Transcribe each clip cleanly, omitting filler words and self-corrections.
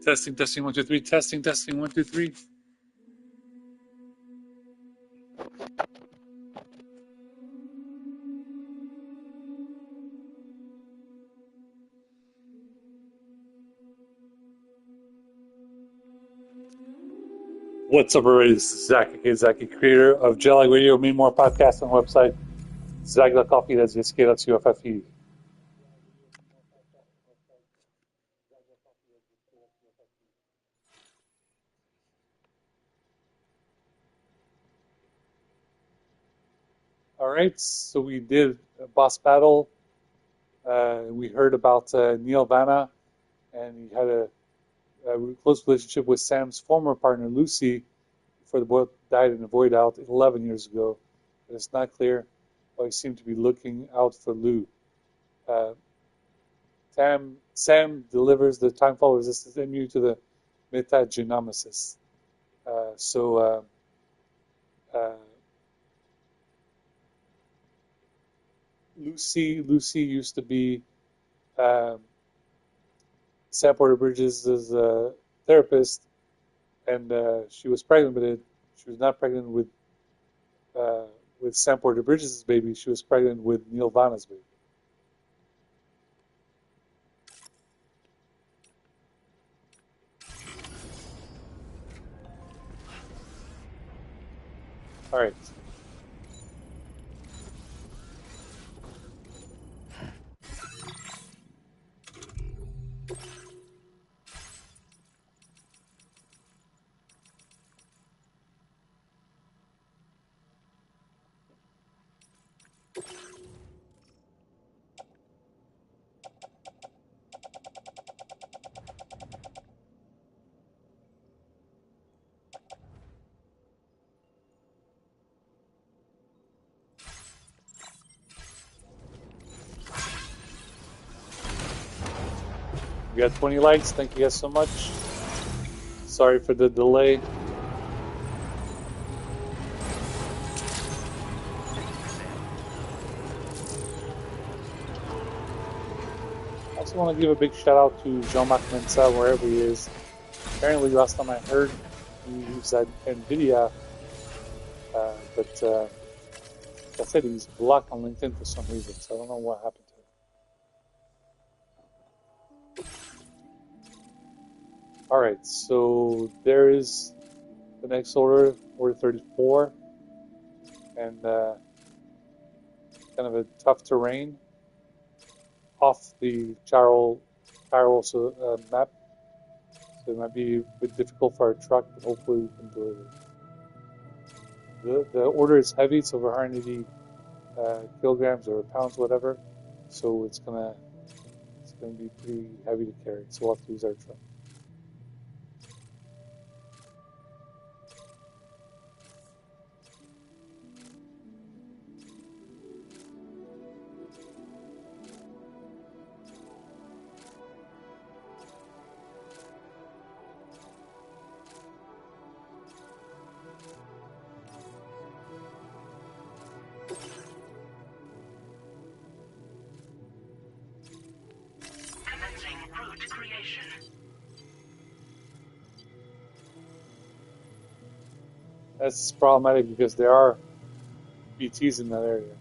Testing, testing, 1, 2, 3. Testing, testing, 1, 2, 3. What's up, everybody? This is Zach, aka Zaki, creator of Jelly Radio, Me More podcast on the website, Zag.coffee, that's ZSK.CFFE. Alright, so we did a boss battle. We heard about Neil Vanna, and he had a close relationship with Sam's former partner, Lucy, before the both died in a void out 11 years ago. But it's not clear why he seemed to be looking out for Lou. Sam delivers the timefall resistance immune to the metagenomics. Lucy used to be Sam Porter Bridges' therapist, and she was pregnant with it. She was not pregnant with Sam Porter Bridges' baby. She was pregnant with Neil Vanna's baby. All right. We got 20 likes. Thank you guys so much. Sorry for the delay. I also want to give a big shout out to Jean-Marc Mensa, wherever he is. Apparently, last time I heard, he was at NVIDIA, but like I said, he's blocked on LinkedIn for some reason, so I don't know what happened to him. Alright, so there is the next order 34, and kind of a tough terrain off the Chiral map, so it might be a bit difficult for our truck, but hopefully we can deliver. The order is heavy, it's over 180 kilograms or pounds, whatever, so it's gonna be pretty heavy to carry, so we'll have to use our truck. That's problematic because there are BTs in that area.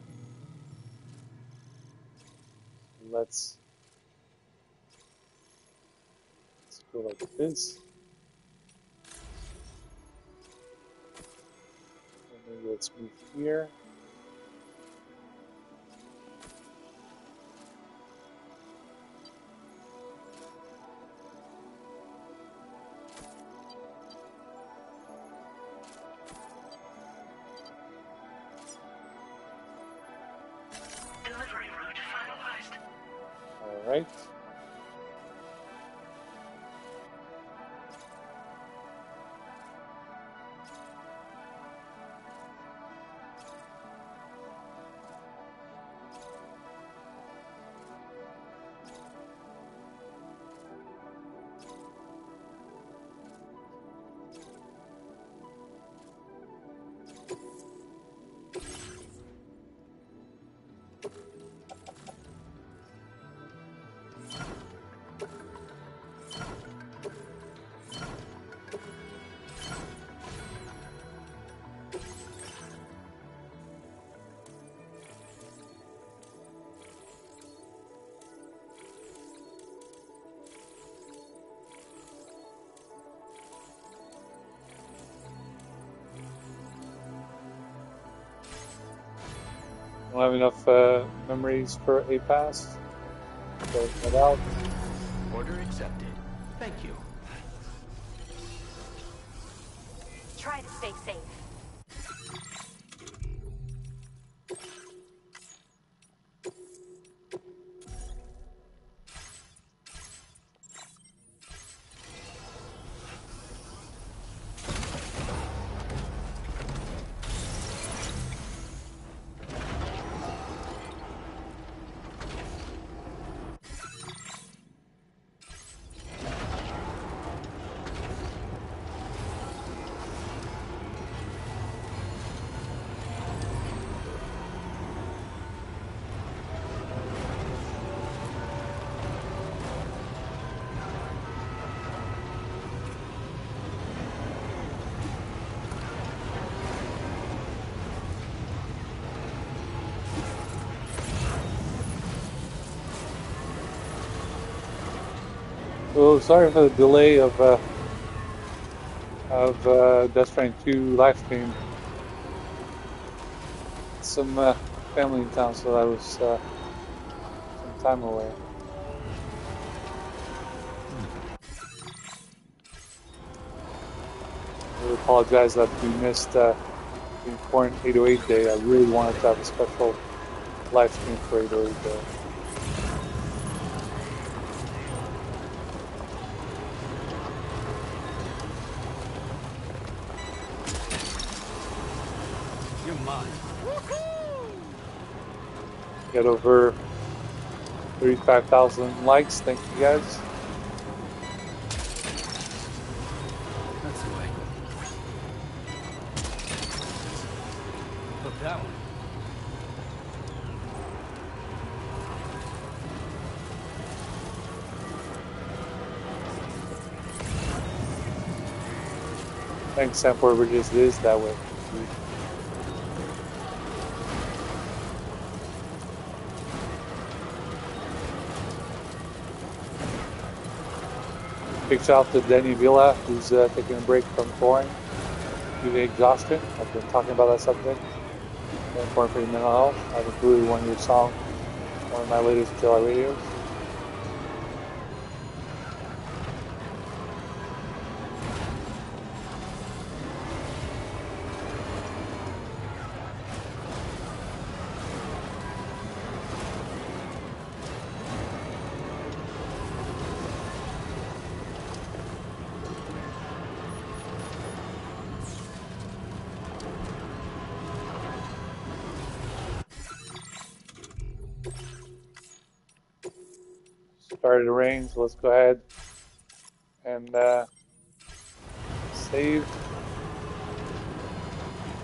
Let's go like this. And maybe let's move here. Alright. don't have enough memories for a pass. So head out. Order accepted. Thank you. Try to stay safe. Oh, sorry for the delay of Death Stranding 2 live stream. Some family in town, so I was some time away. I really apologize that we missed the important 808 day. I really wanted to have a special live stream for 808 day. You're mine. Get over 35,000 likes. Thank you guys. That's the way. Look, that one. Thanks, Sam, for Bridges. It is that way. Big shout out to Danny Villa, who's taking a break from touring due to exhaustion. I've been talking about that subject. Very important for your mental health. I've included one of your songs, one of my latest July radios. Started to rain, so let's go ahead and save.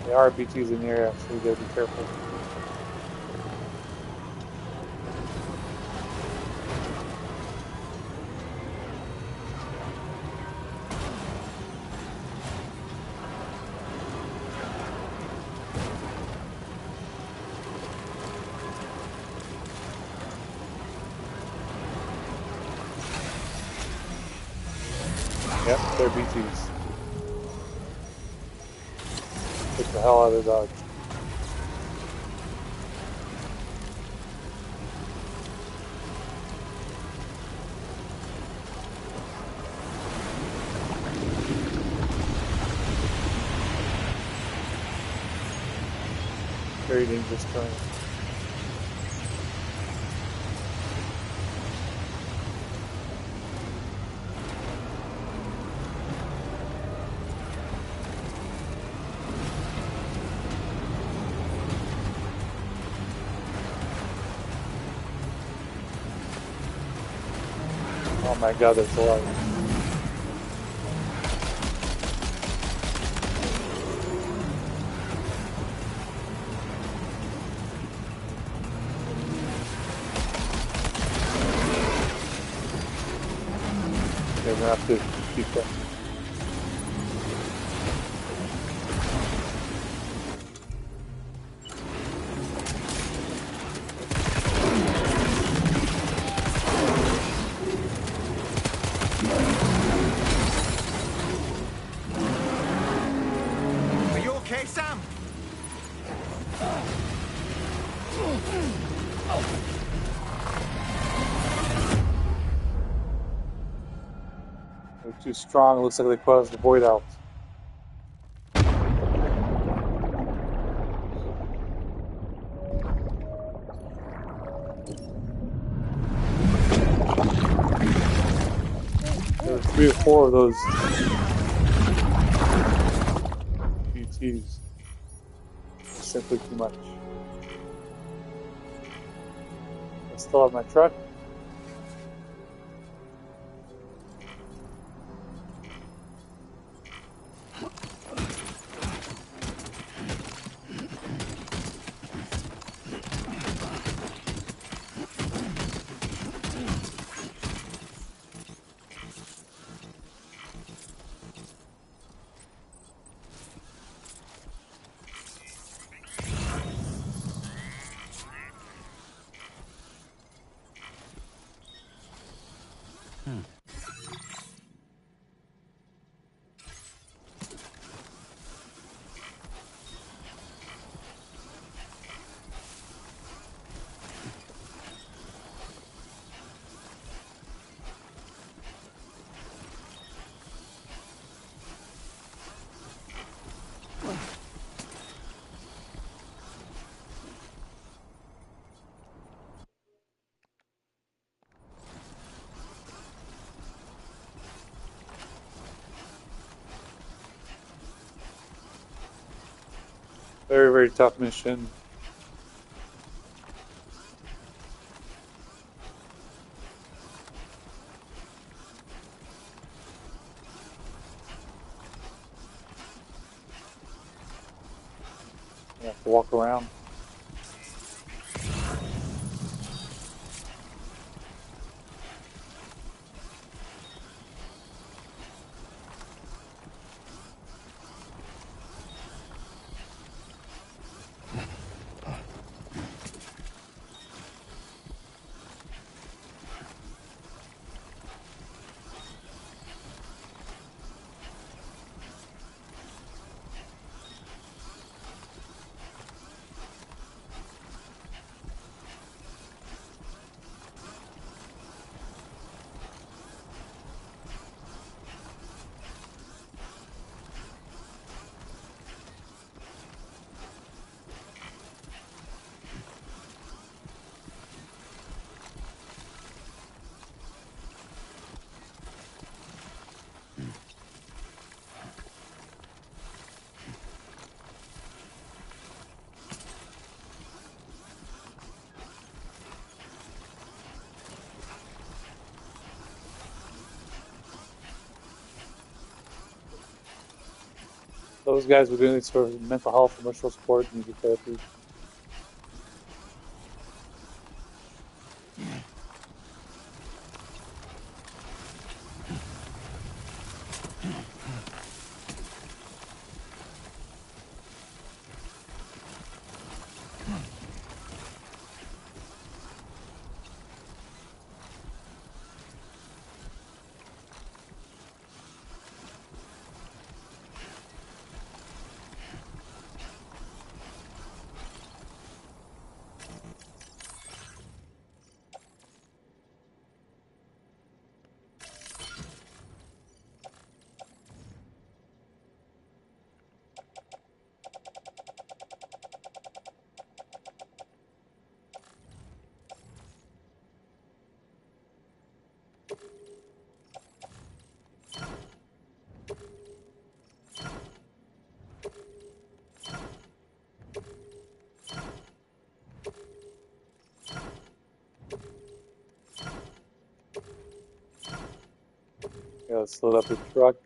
There are BTs in the area, so you gotta be careful. Yep, they're BTs. Get the hell out of the dodge. Very dangerous turn. Oh my god, there's a lot. We're gonna have to keep that. Are you okay, Sam? too strong. It looks like they caused the void out. There were 3 or 4 of those GTs. It's simply too much. I still have my truck. Very, very tough mission. You have to walk around. Those guys were doing sort of mental health, emotional support, music therapy. Yeah, let's load up the truck.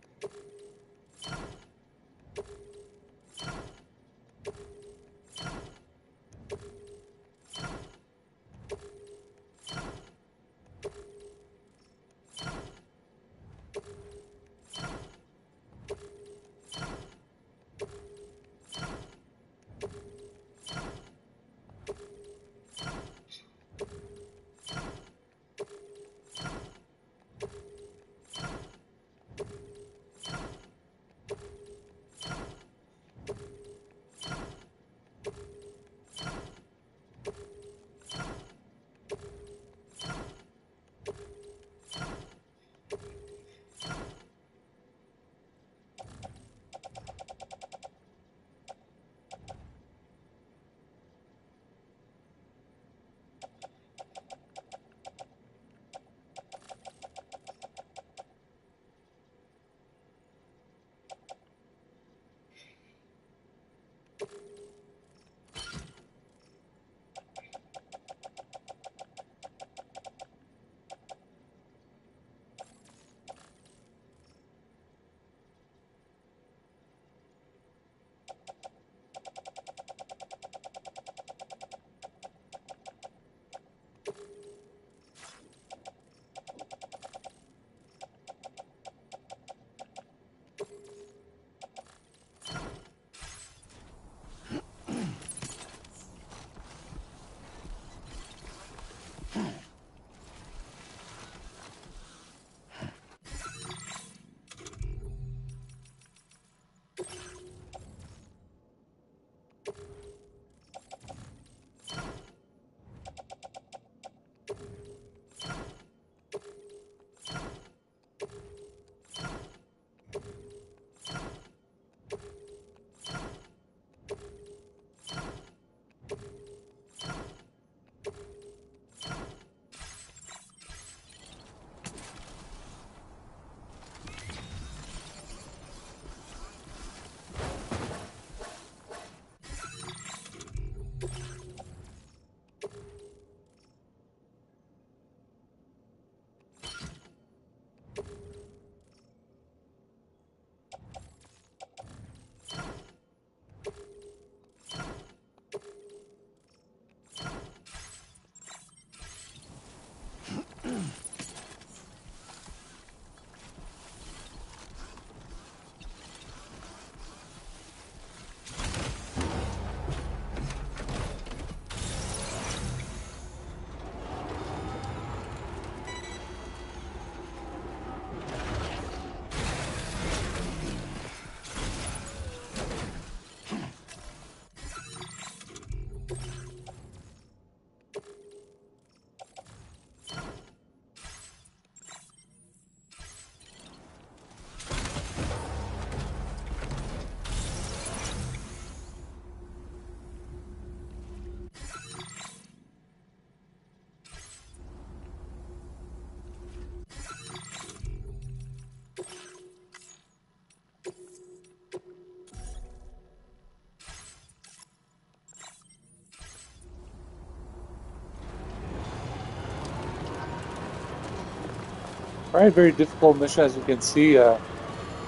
Alright, very difficult mission as you can see. We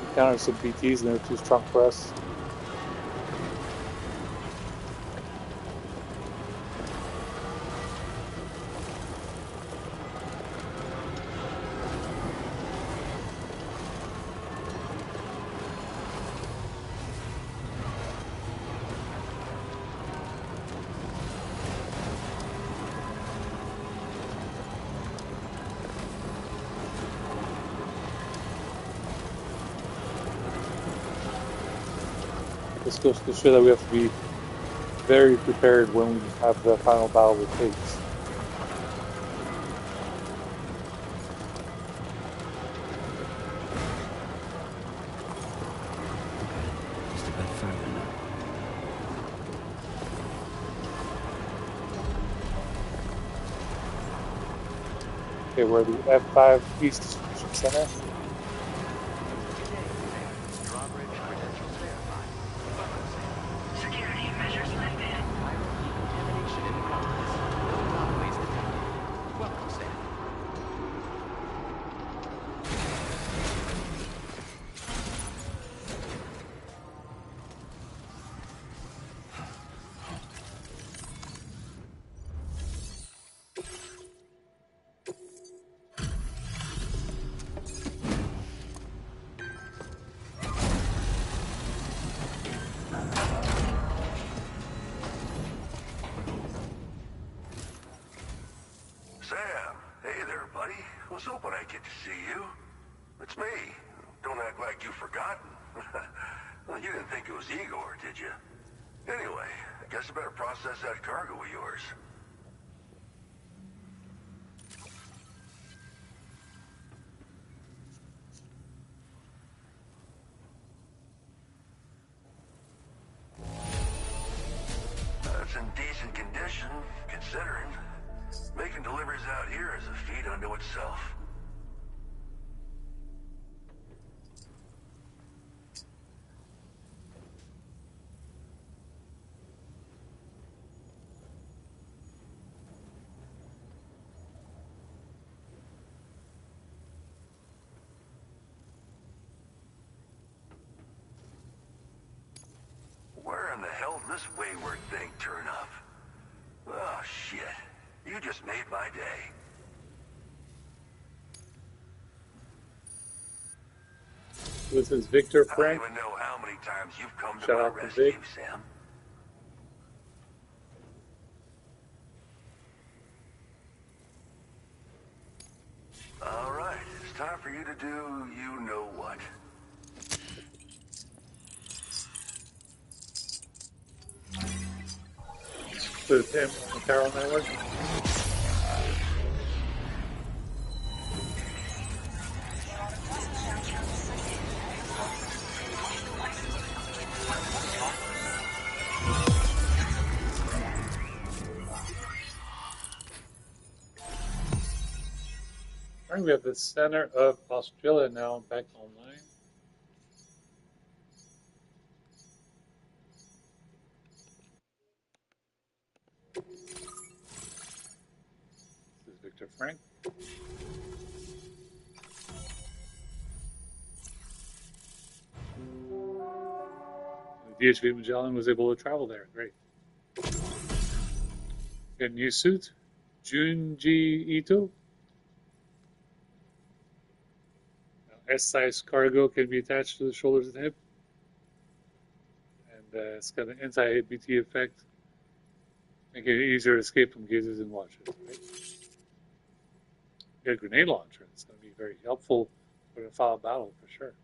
encountered some BTs and they're too strong for us. This goes to show that we have to be very prepared when we have the final battle with pigs. Just a bit further now. Okay, we're at the F5 East Distribution Center. Security measures lifted. Contamination in progress. No non-waste detected. Welcome, Sam. Sam, hey there, buddy. Was hoping I'd get to see you. It's me. Don't act like you've forgotten. Well, you didn't think it was Igor, did you? Anyway, I guess I better process that cargo of yours. It's in decent condition, considering. Making deliveries out here is a feat unto itself. Where in the hell did this wayward thing turn up? Oh, shit. You just made my day. This is Victor I don't Frank. even know how many times you've come to Shout my out to rescue, Vic. Sam. All right, it's time for you to do you know what. With him on the Carol Network. Alright, we have the center of Australia now back online. This is Victor Frank. The DHV Magellan was able to travel there. Great. Got a new suit. Junji Ito. S-size cargo can be attached to the shoulders and hip. And it's got an anti-BT effect, making it easier to escape from gazes and watches. Right? You got a grenade launcher. It's going to be very helpful for the final battle for sure.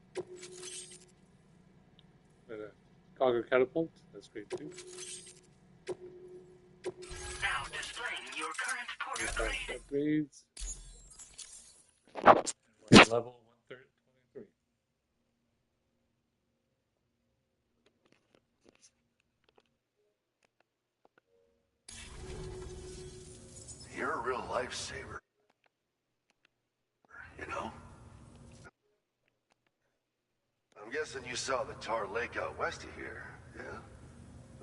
Got a Cogger catapult. That's great too. Now displaying your current port upgrade. Upgrades. And we're at level 123. You're a real lifesaver. You know? I'm guessing you saw the tar lake out west of here, yeah?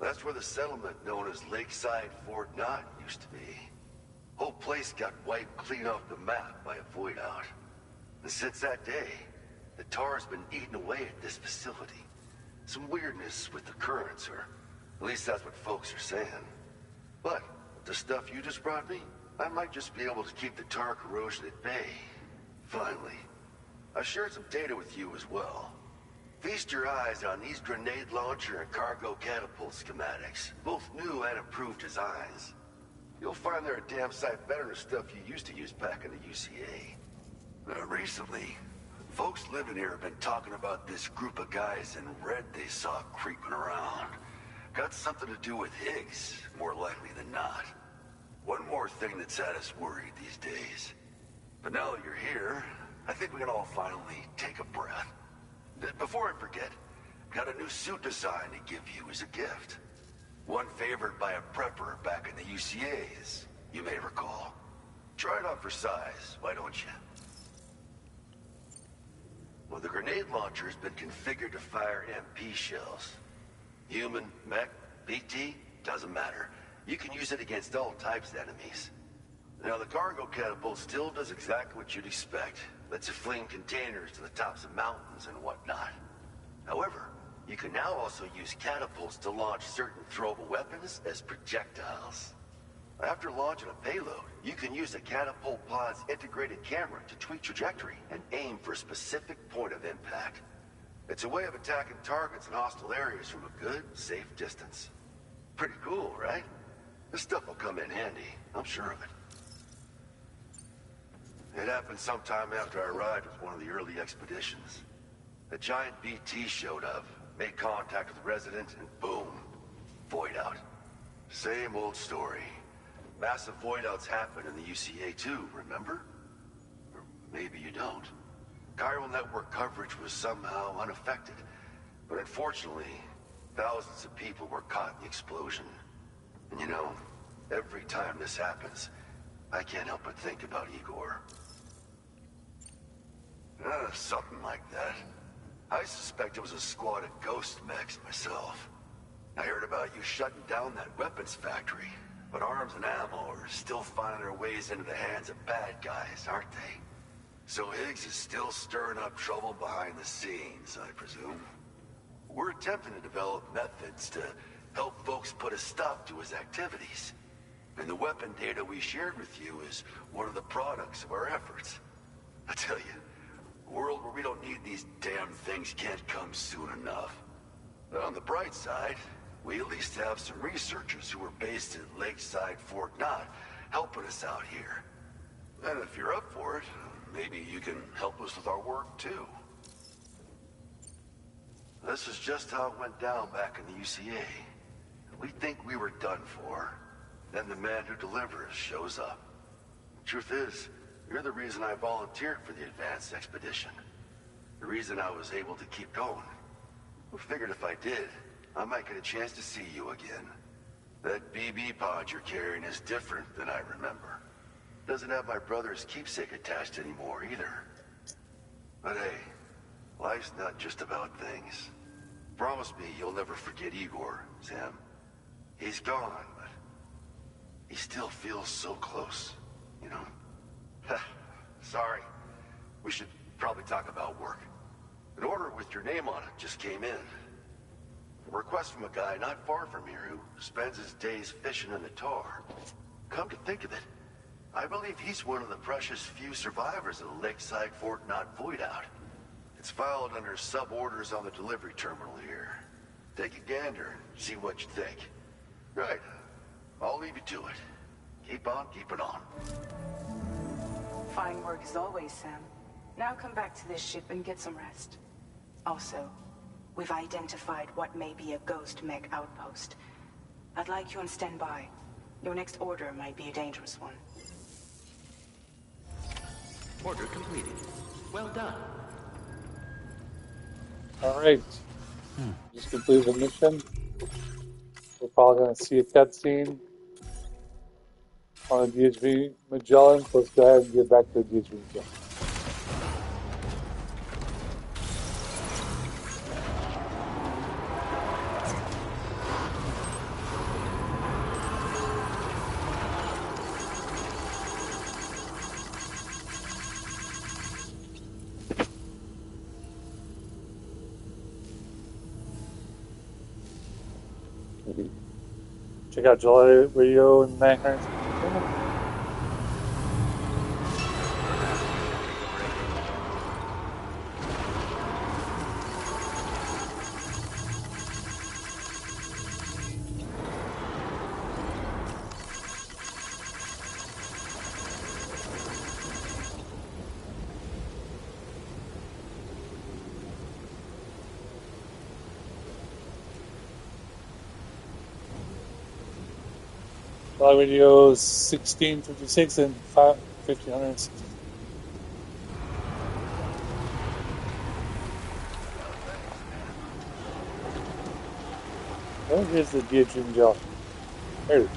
That's where the settlement known as Lakeside Fort Knott used to be. Whole place got wiped clean off the map by a void out. And since that day, the tar's been eating away at this facility. Some weirdness with the currents, or at least that's what folks are saying. But with the stuff you just brought me, I might just be able to keep the tar corrosion at bay. Finally. I shared some data with you as well. Feast your eyes on these grenade launcher and cargo catapult schematics, both new and improved designs. You'll find they're a damn sight better than the stuff you used to use back in the UCA. Recently, folks living here have been talking about this group of guys in red they saw creeping around. Got something to do with Higgs, more likely than not. One more thing that's had us worried these days. But now that you're here, I think we can all finally take a breath. Before I forget, got a new suit design to give you as a gift. One favored by a prepper back in the UCAs, you may recall. Try it on for size, why don't you? Well, the grenade launcher has been configured to fire MP shells. Human, mech, BT, doesn't matter. You can use it against all types of enemies. Now, the cargo catapult still does exactly what you'd expect. Lets you fling containers to the tops of mountains and whatnot. However, you can now also use catapults to launch certain throwable weapons as projectiles. After launching a payload, you can use the catapult pod's integrated camera to tweak trajectory and aim for a specific point of impact. It's a way of attacking targets in hostile areas from a good, safe distance. Pretty cool, right? This stuff will come in handy, I'm sure of it. It happened sometime after I arrived with one of the early expeditions. A giant BT showed up, made contact with the resident, and boom, void out. Same old story. Massive void outs happen in the UCA too, remember? Or maybe you don't. Chiral network coverage was somehow unaffected, but unfortunately, thousands of people were caught in the explosion. And you know, every time this happens, I can't help but think about Igor. Something like that. I suspect it was a squad of ghost mechs myself. I heard about you shutting down that weapons factory, but arms and ammo are still finding their ways into the hands of bad guys, aren't they? So Higgs is still stirring up trouble behind the scenes, I presume. We're attempting to develop methods to help folks put a stop to his activities. And the weapon data we shared with you is one of the products of our efforts. I tell you, a world where we don't need these damn things can't come soon enough. But on the bright side, we at least have some researchers who are based in Lakeside Fort Knott helping us out here. And if you're up for it, maybe you can help us with our work too. This is just how it went down back in the UCA. We think we were done for. Then the man who delivers shows up. Truth is, you're the reason I volunteered for the advanced expedition. The reason I was able to keep going. I figured if I did, I might get a chance to see you again. That BB pod you're carrying is different than I remember. Doesn't have my brother's keepsake attached anymore either. But hey, life's not just about things. Promise me you'll never forget Igor, Sam. He's gone, but he still feels so close, you know? Sorry. We should probably talk about work. An order with your name on it just came in. A request from a guy not far from here who spends his days fishing in the tar. Come to think of it, I believe he's one of the precious few survivors of the Lakeside Fort Knott void out. It's filed under sub-orders on the delivery terminal here. Take a gander and see what you think. Right. I'll leave you to it. Keep on keeping on. Fine work as always, Sam. Now come back to this ship and get some rest. Also, we've identified what may be a ghost mech outpost. I'd like you on standby. Your next order might be a dangerous one. Order completed. Well done. Alright. Just completed the mission. We're probably going to see a cutscene on the DHV Magellan, so let's go ahead and get back to the DHV Magellan. Check out July Radio and 900. July Radio 1656 and 1560. Where is the Diadrim gel? There it is.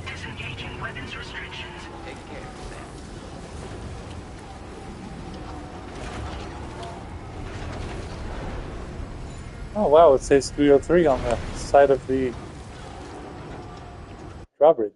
Disengaging weapons restrictions. Take care, Sam. Oh wow, it says Studio 3 on the side of the drawbridge.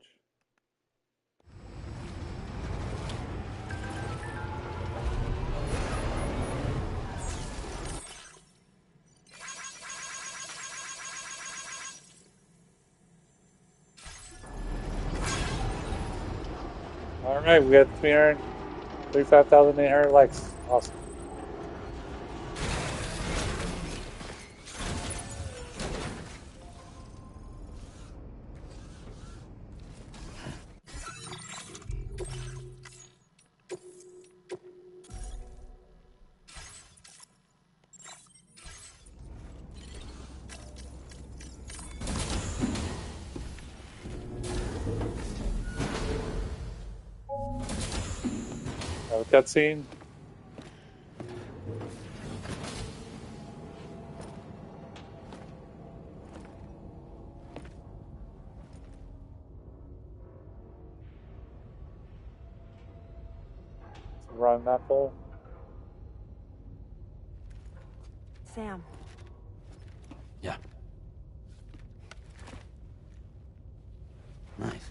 Alright, we got 335,800 likes. Awesome. Have a cutscene. Run that pole. Sam, Yeah. Nice.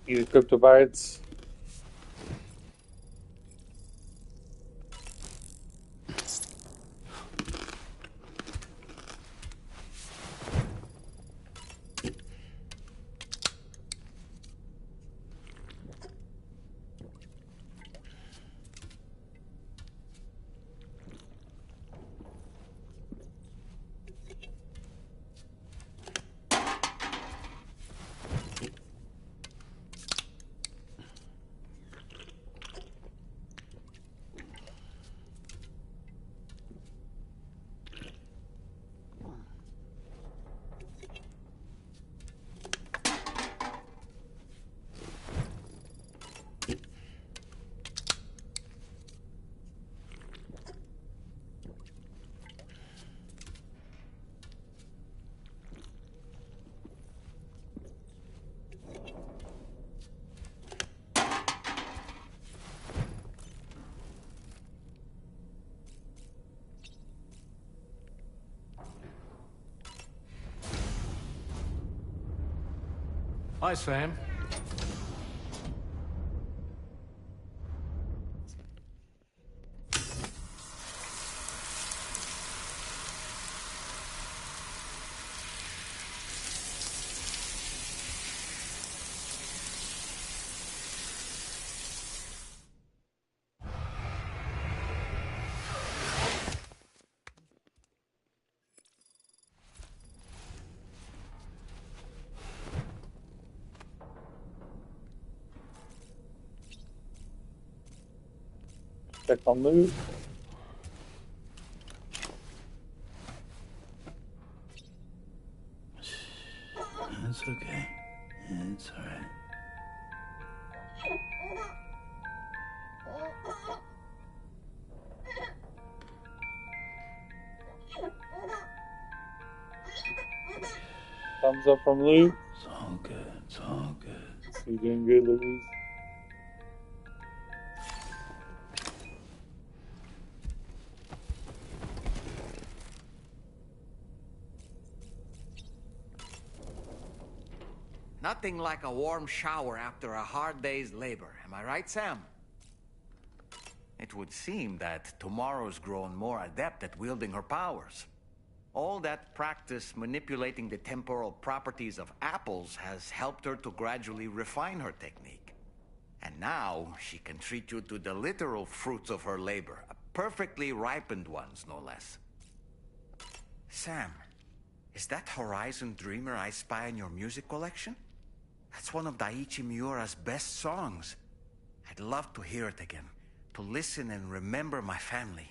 Need cryptobytes. Hi, Sam. Check on loot. It's okay. It's alright. Thumbs up from Lou. It's all good. It's all good. So you're doing good, Louise. Nothing like a warm shower after a hard day's labor. Am I right, Sam? It would seem that tomorrow's grown more adept at wielding her powers. All that practice manipulating the temporal properties of apples has helped her to gradually refine her technique. And now she can treat you to the literal fruits of her labor, perfectly ripened ones, no less. Sam, is that Horizon Dreamer I spy in your music collection? That's one of Daiichi Miura's best songs. I'd love to hear it again, to listen and remember my family.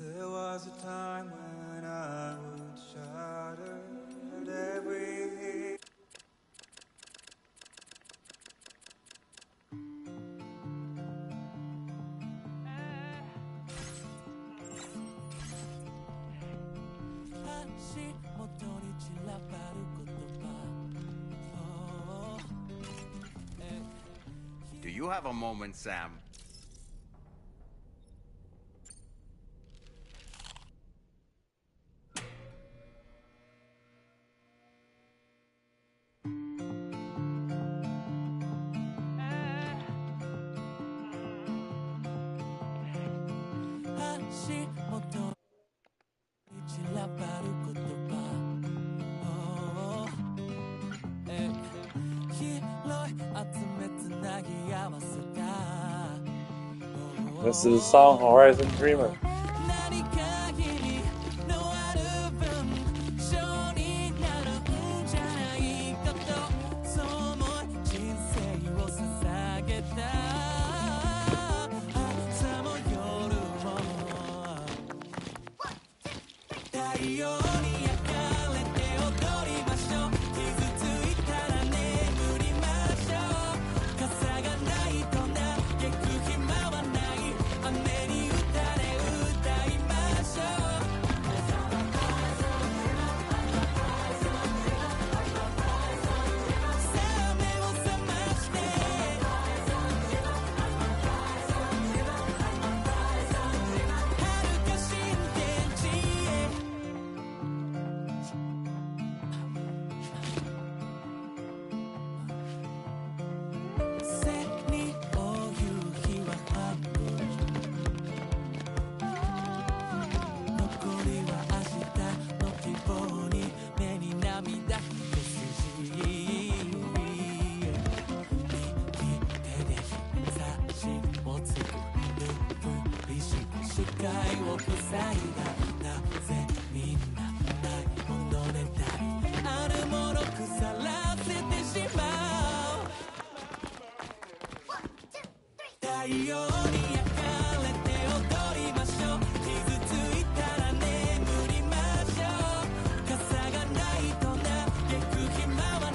There was a time when I would shatter at every Do you have a moment, Sam? This is the song Horizon Dreamer.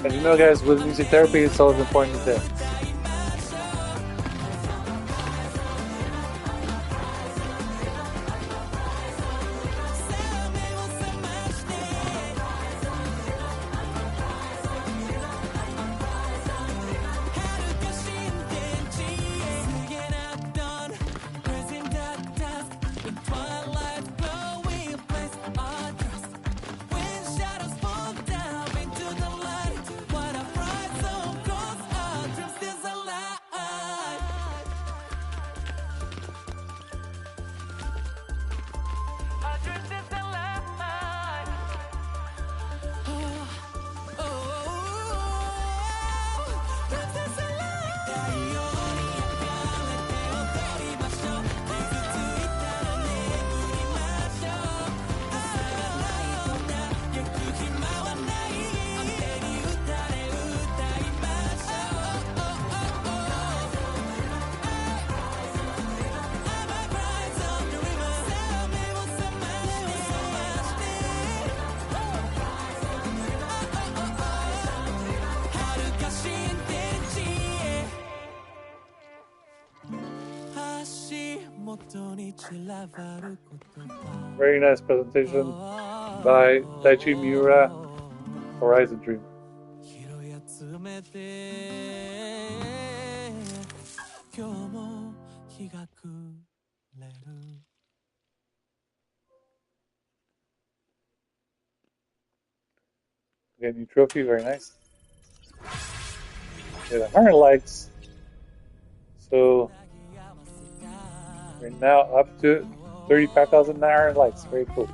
As you know, guys, with music therapy, it's always important to dance. Very nice presentation by Daichi Miura, Horizon Dream. Again, new trophy, very nice. Yeah, the 100 likes. So we're now up to 35,900 likes. Very cool.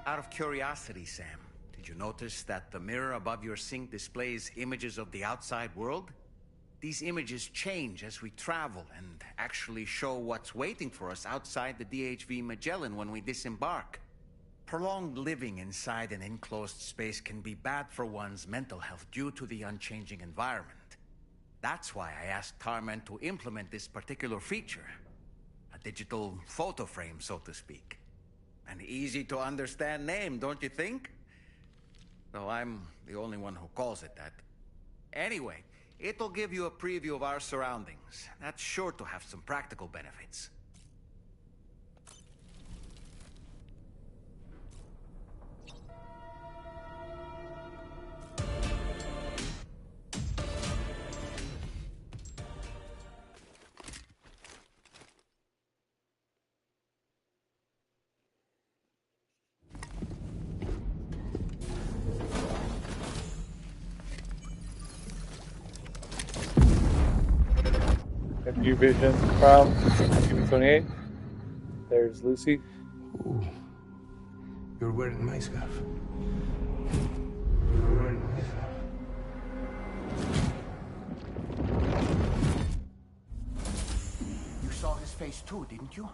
Out of curiosity, Sam, did you notice that the mirror above your sink displays images of the outside world? These images change as we travel and actually show what's waiting for us outside the DHV Magellan when we disembark. Prolonged living inside an enclosed space can be bad for one's mental health due to the unchanging environment. That's why I asked Tarman to implement this particular feature. A digital photo frame, so to speak. An easy to understand name, don't you think? Though I'm the only one who calls it that. Anyway, it'll give you a preview of our surroundings. That's sure to have some practical benefits. View vision from TV28. There's Lucy. Ooh. You're wearing my scarf. You're wearing my scarf. You saw his face too, didn't you?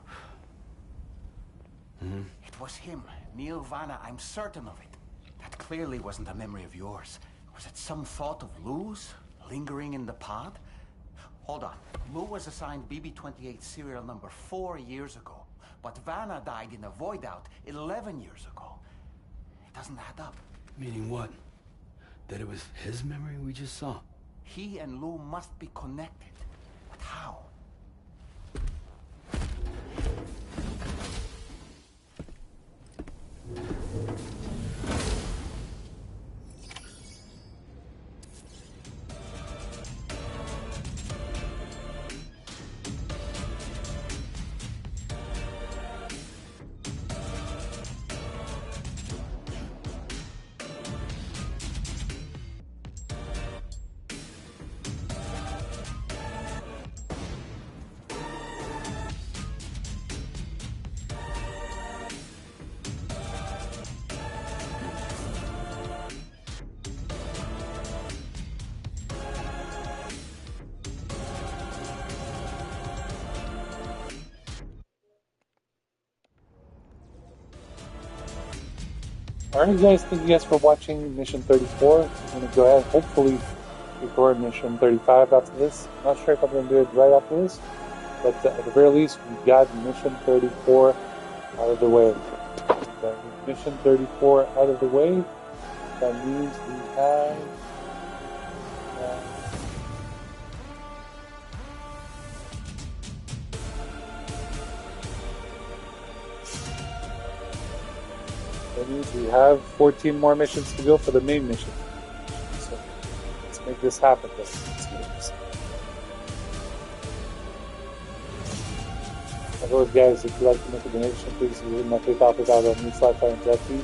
Mm-hmm. It was him, Neil Vanna, I'm certain of it. That clearly wasn't a memory of yours. Was it some thought of Lou's, lingering in the pod? Hold on. Lou was assigned BB-28 serial number 4 years ago, but Vanna died in a void out 11 years ago. It doesn't add up. Meaning what? That it was his memory we just saw? He and Lou must be connected. But how? Alright guys, thank you guys for watching Mission 34. I'm going to go ahead and hopefully record Mission 35 after this. I'm not sure if I'm going to do it right after this, but at the very least, we got Mission 34 out of the way. With Mission 34 out of the way, that means we have... that means we have 14 more missions to go for the main mission. So let's make this happen. As always, guys, if you'd like to make a donation, please visit my PayPal page.me/FireandJetFeed.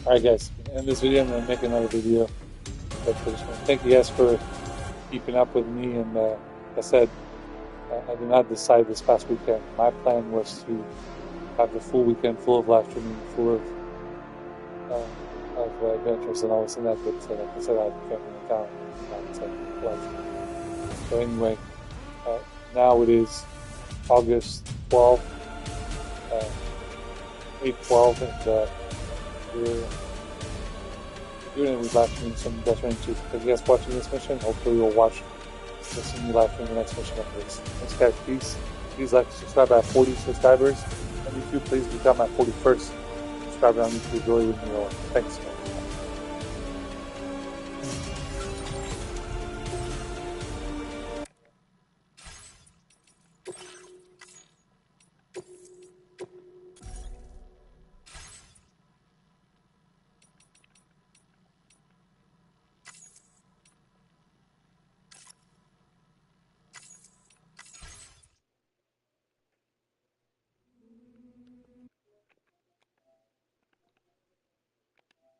Alright guys, in this video I'm going to make another video, but I just want to thank you guys for keeping up with me, and like I said, I did not decide this past weekend. My plan was to have the full weekend full of live streaming, full of adventures and all this and that, but like I said, I can't really count on. So anyway, now it is August 12th, 8/12, and we're doing it with live streaming some Death Rain 2. If you guys watching this mission, hopefully you'll watch me live stream the next mission after this. Thanks guys, peace. Please like and subscribe at 40 subscribers. On YouTube, please become my 41st subscriber on YouTube. Really would mean a lot. Thanks.